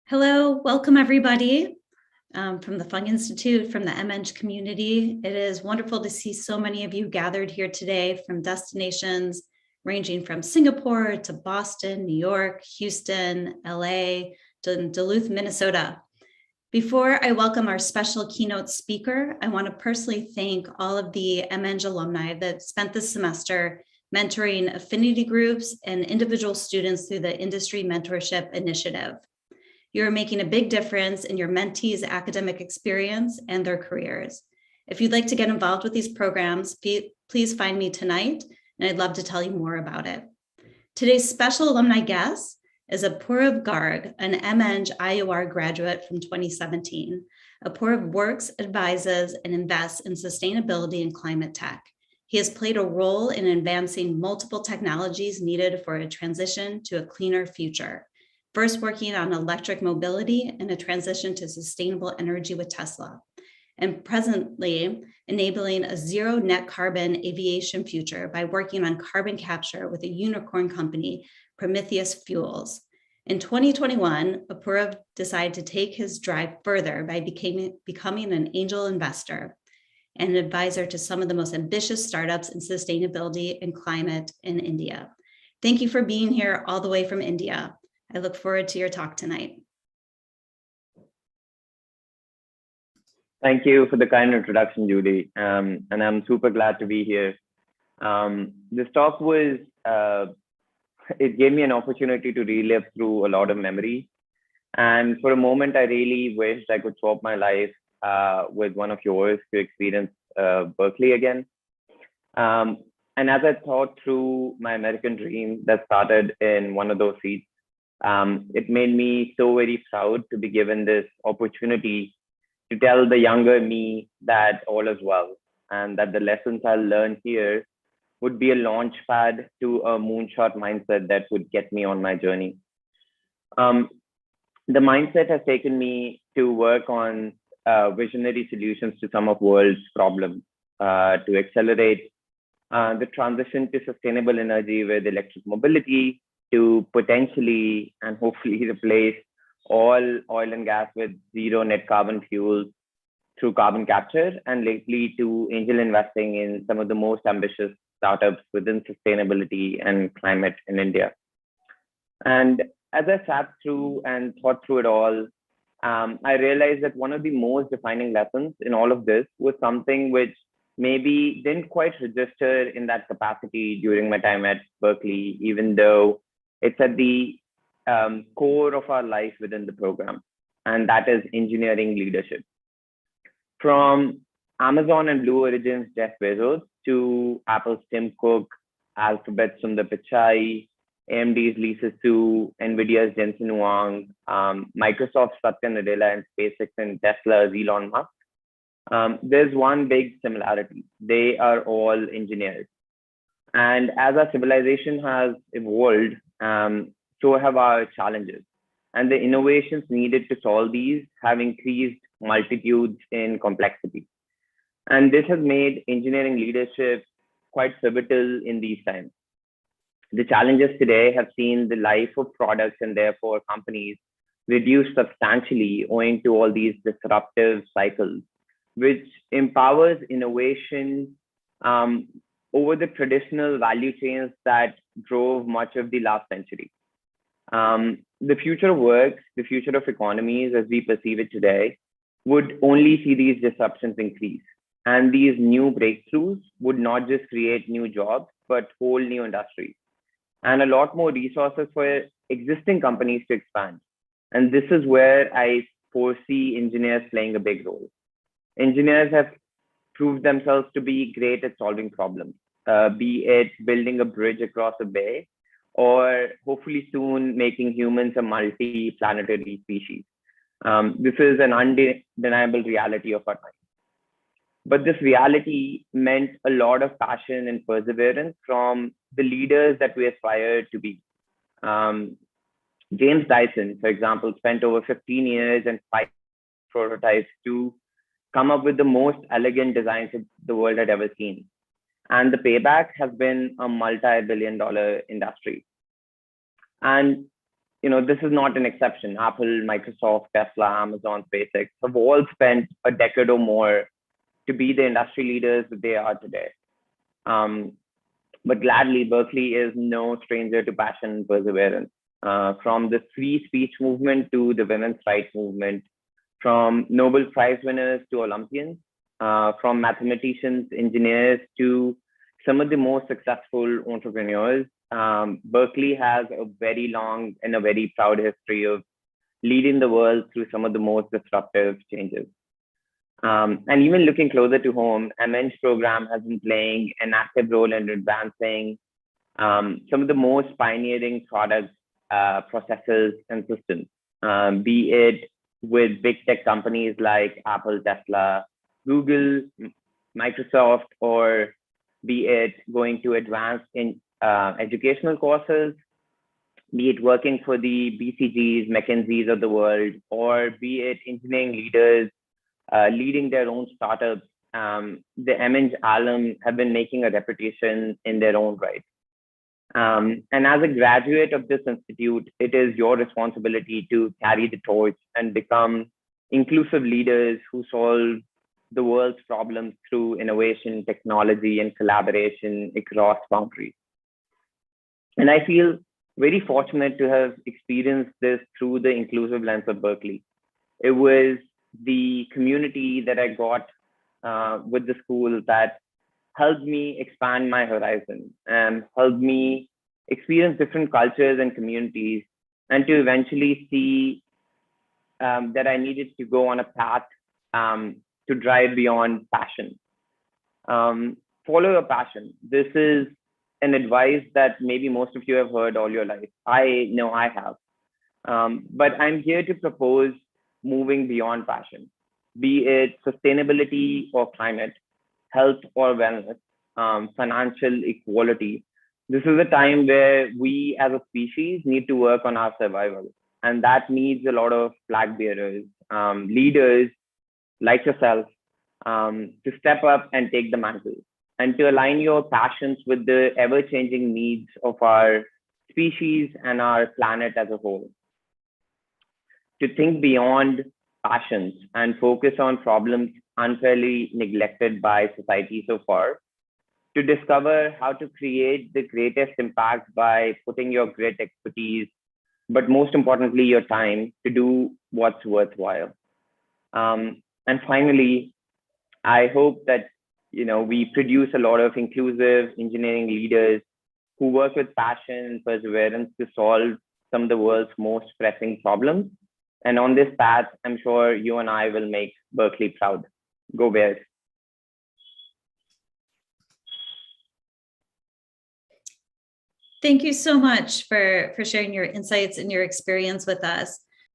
Hello, welcome everybody from the Fung Institute, from the MEng community. It is wonderful to see so many of you gathered here today from destinations ranging from Singapore to Boston, New York, Houston, LA, to Duluth, Minnesota. Before I welcome our special keynote speaker, I want to personally thank all of the MEng alumni that spent this semester mentoring affinity groups and individual students through the Industry Mentorship Initiative. You're making a big difference in your mentees' academic experience and their careers. If you'd like to get involved with these programs, please find me tonight, and I'd love to tell you more about it. Today's special alumni guest is Apoorv Garg, an MEng IEOR graduate from 2017. Apoorv works, advises, and invests in sustainability and climate tech. He has played a role in advancing multiple technologies needed for a transition to a cleaner future. First working on electric mobility and a transition to sustainable energy with Tesla, and presently enabling a zero net carbon aviation future by working on carbon capture with a unicorn company, Prometheus Fuels. In 2021, Apoorv decided to take his drive further by becoming an angel investor and an advisor to some of the most ambitious startups in sustainability and climate in India. Thank you for being here all the way from India. I look forward to your talk tonight. Thank you for the kind introduction, Judy. And I'm super glad to be here. This talk was, it gave me an opportunity to relive through a lot of memories. And for a moment, I really wished I could swap my life with one of yours to experience Berkeley again. And as I thought through my American dream that started in one of those seats, it made me so very proud to be given this opportunity to tell the younger me that all is well, and that the lessons I learned here would be a launch pad to a moonshot mindset that would get me on my journey. The mindset has taken me to work on visionary solutions to some of the world's problems, to accelerate the transition to sustainable energy with electric mobility, to potentially and hopefully replace all oil and gas with zero net carbon fuels through carbon capture, and lately to angel investing in some of the most ambitious startups within sustainability and climate in India. And as I sat through and thought through it all, I realized that one of the most defining lessons in all of this was something which maybe didn't quite register in that capacity during my time at Berkeley, even though it's at the core of our life within the program, and that is engineering leadership. From Amazon and Blue Origin's Jeff Bezos to Apple's Tim Cook, Alphabet's Sundar Pichai, AMD's Lisa Su, NVIDIA's Jensen Huang, Microsoft's Satya Nadella, and SpaceX and Tesla's Elon Musk, there's one big similarity. They are all engineers. And as our civilization has evolved, so have our challenges. And the innovations needed to solve these have increased multitudes in complexity. And this has made engineering leadership quite pivotal in these times. The challenges today have seen the life of products and therefore companies reduced substantially owing to all these disruptive cycles, which empowers innovation over the traditional value chains that drove much of the last century. The future of work, the future of economies as we perceive it today, would only see these disruptions increase. And these new breakthroughs would not just create new jobs, but whole new industries, and a lot more resources for existing companies to expand. And this is where I foresee engineers playing a big role. Engineers have proved themselves to be great at solving problems, be it building a bridge across a bay, or hopefully soon making humans a multi-planetary species. This is an undeniable reality of our time. But this reality meant a lot of passion and perseverance from the leaders that we aspire to be. James Dyson, for example, spent over 15 years and 5 prototypes to come up with the most elegant designs the world had ever seen. And the payback has been a multi-billion-dollar industry. And this is not an exception. Apple, Microsoft, Tesla, Amazon, SpaceX have all spent a decade or more to be the industry leaders that they are today. But gladly, Berkeley is no stranger to passion and perseverance. From the free speech movement to the women's rights movement, from Nobel Prize winners to Olympians, from mathematicians, engineers to some of the most successful entrepreneurs, Berkeley has a very long and a very proud history of leading the world through some of the most disruptive changes. And even looking closer to home, MEng's program has been playing an active role in advancing some of the most pioneering products, processes, and systems, be it with big tech companies like Apple, Tesla, Google, Microsoft, or be it going to advanced in educational courses, be it working for the BCGs, McKinseys of the world, or be it engineering leaders leading their own startups. The MEng alum have been making a reputation in their own right. And as a graduate of this institute, it is your responsibility to carry the torch and become inclusive leaders who solve the world's problems through innovation, technology, and collaboration across boundaries. And I feel very fortunate to have experienced this through the inclusive lens of Berkeley. It was the community that I got with the school that helped me expand my horizon and helped me experience different cultures and communities, and to eventually see that I needed to go on a path to drive beyond passion. Follow your passion. This is an advice that maybe most of you have heard all your life. I know I have. But I'm here to propose moving beyond passion, be it sustainability or climate, health or wellness, financial equality. This is a time where we as a species need to work on our survival. And that needs a lot of flag bearers, leaders like yourself, to step up and take the mantle, and to align your passions with the ever-changing needs of our species and our planet as a whole. To think beyond passions and focus on problems unfairly neglected by society so far, to discover how to create the greatest impact by putting your great expertise, but most importantly, your time to do what's worthwhile. And finally, I hope that we produce a lot of inclusive engineering leaders who work with passion and perseverance to solve some of the world's most pressing problems. And on this path, I'm sure you and I will make Berkeley proud. Go Bears. Thank you so much for sharing your insights and your experience with us.